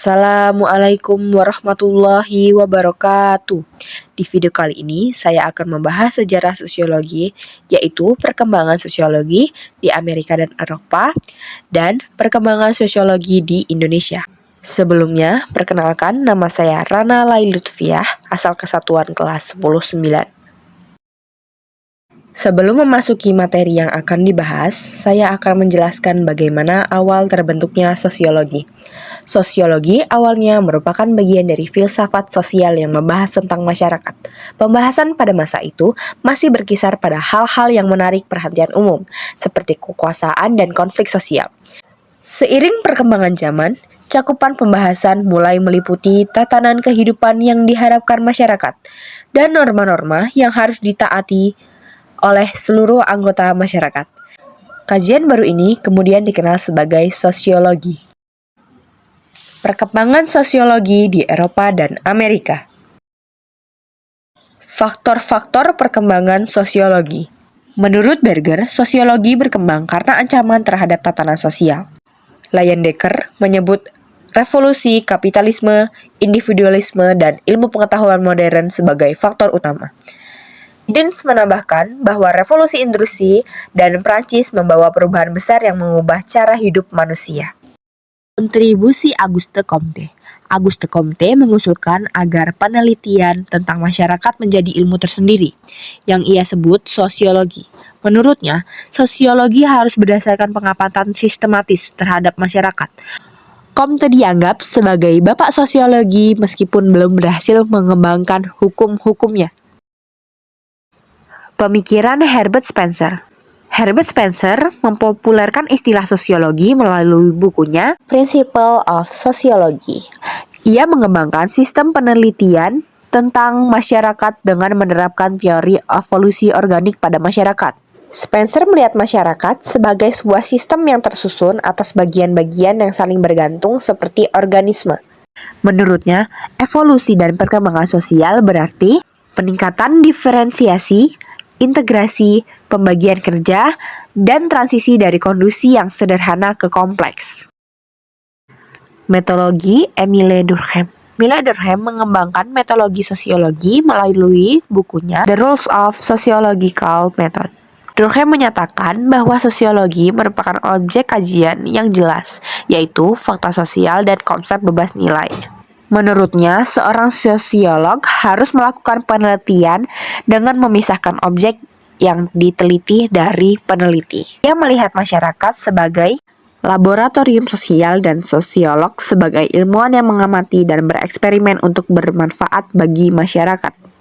Assalamualaikum warahmatullahi wabarakatuh. Di video kali ini saya akan membahas sejarah sosiologi, yaitu perkembangan sosiologi di Amerika dan Eropa dan perkembangan sosiologi di Indonesia. Sebelumnya, perkenalkan nama saya Rana Lai Lutfiah, asal kesatuan kelas 10-9. Sebelum memasuki materi yang akan dibahas, saya akan menjelaskan bagaimana awal terbentuknya sosiologi. Sosiologi awalnya merupakan bagian dari filsafat sosial yang membahas tentang masyarakat. Pembahasan pada masa itu masih berkisar pada hal-hal yang menarik perhatian umum, seperti kekuasaan dan konflik sosial. Seiring perkembangan zaman, cakupan pembahasan mulai meliputi tatanan kehidupan yang diharapkan masyarakat dan norma-norma yang harus ditaati oleh seluruh anggota masyarakat. Kajian baru ini kemudian dikenal sebagai sosiologi. Perkembangan sosiologi di Eropa dan Amerika. Faktor-faktor perkembangan sosiologi. Menurut Berger, sosiologi berkembang karena ancaman terhadap tatanan sosial. Leyendecker menyebut revolusi kapitalisme, individualisme, dan ilmu pengetahuan modern sebagai faktor utama. Dins menambahkan bahwa revolusi industri dan Prancis membawa perubahan besar yang mengubah cara hidup manusia. Kontribusi Auguste Comte. Auguste Comte mengusulkan agar penelitian tentang masyarakat menjadi ilmu tersendiri, yang ia sebut sosiologi. Menurutnya, sosiologi harus berdasarkan pengamatan sistematis terhadap masyarakat. Comte dianggap sebagai bapak sosiologi meskipun belum berhasil mengembangkan hukum-hukumnya. Pemikiran Herbert Spencer. Herbert Spencer mempopulerkan istilah sosiologi melalui bukunya Principles of Sociology. Ia mengembangkan sistem penelitian tentang masyarakat dengan menerapkan teori evolusi organik pada masyarakat. Spencer melihat masyarakat sebagai sebuah sistem yang tersusun atas bagian-bagian yang saling bergantung seperti organisme. Menurutnya, evolusi dan perkembangan sosial berarti peningkatan diferensiasi, integrasi, pembagian kerja, dan transisi dari kondisi yang sederhana ke kompleks. Metodologi Émile Durkheim. Émile Durkheim mengembangkan metodologi sosiologi melalui bukunya The Rules of Sociological Method. Durkheim menyatakan bahwa sosiologi merupakan objek kajian yang jelas, yaitu fakta sosial dan konsep bebas nilai. Menurutnya, seorang sosiolog harus melakukan penelitian dengan memisahkan objek yang diteliti dari peneliti. Ia melihat masyarakat sebagai laboratorium sosial dan sosiolog sebagai ilmuwan yang mengamati dan bereksperimen untuk bermanfaat bagi masyarakat.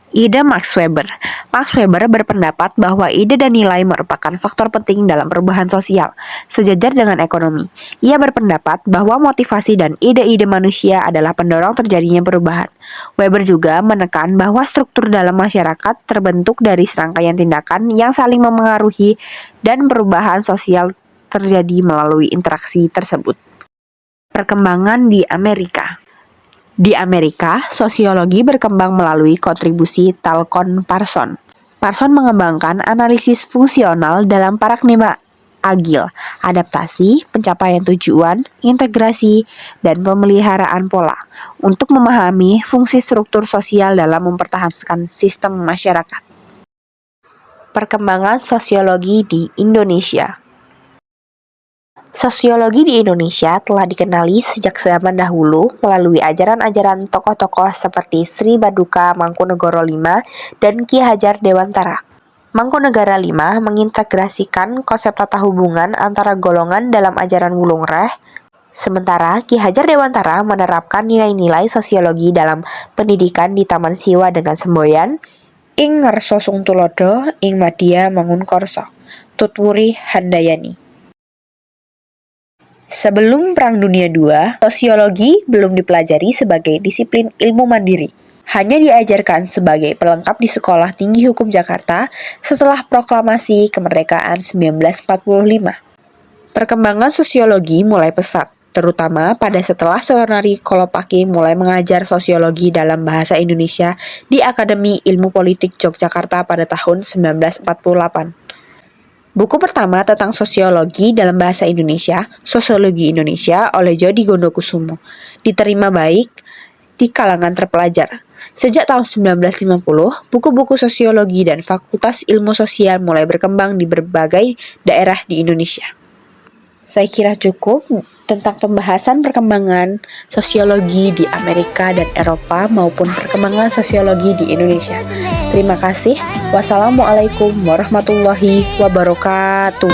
Ide Max Weber. Max Weber berpendapat bahwa ide dan nilai merupakan faktor penting dalam perubahan sosial, sejajar dengan ekonomi. Ia berpendapat bahwa motivasi dan ide-ide manusia adalah pendorong terjadinya perubahan. Weber juga menekan bahwa struktur dalam masyarakat terbentuk dari serangkaian tindakan yang saling memengaruhi dan perubahan sosial terjadi melalui interaksi tersebut. Perkembangan di Amerika. Di Amerika, sosiologi berkembang melalui kontribusi Talcott Parsons. Parsons mengembangkan analisis fungsional dalam paradigma agil, adaptasi, pencapaian tujuan, integrasi, dan pemeliharaan pola untuk memahami fungsi struktur sosial dalam mempertahankan sistem masyarakat. Perkembangan sosiologi di Indonesia. Sosiologi di Indonesia telah dikenali sejak zaman dahulu melalui ajaran-ajaran tokoh-tokoh seperti Sri Baduka Mangkunegoro V dan Ki Hajar Dewantara. Mangkunegara V mengintegrasikan konsep tata hubungan antara golongan dalam ajaran Wulung-Reh, sementara Ki Hajar Dewantara menerapkan nilai-nilai sosiologi dalam pendidikan di Taman Siwa dengan semboyan Ing Ngarso Sung Tulodo Ing Madya Mangunkorso, Tutwuri Handayani. Sebelum Perang Dunia II, sosiologi belum dipelajari sebagai disiplin ilmu mandiri. Hanya diajarkan sebagai pelengkap di Sekolah Tinggi Hukum Jakarta setelah Proklamasi Kemerdekaan 1945. Perkembangan sosiologi mulai pesat, terutama pada setelah Sonari Kolopaki mulai mengajar sosiologi dalam bahasa Indonesia di Akademi Ilmu Politik Yogyakarta pada tahun 1948. Buku pertama tentang sosiologi dalam bahasa Indonesia, Sosiologi Indonesia oleh Jody Gondokusumo, diterima baik di kalangan terpelajar. Sejak tahun 1950, buku-buku sosiologi dan Fakultas Ilmu Sosial mulai berkembang di berbagai daerah di Indonesia. Saya kira cukup tentang pembahasan perkembangan sosiologi di Amerika dan Eropa maupun perkembangan sosiologi di Indonesia. Terima kasih. Wassalamualaikum warahmatullahi wabarakatuh.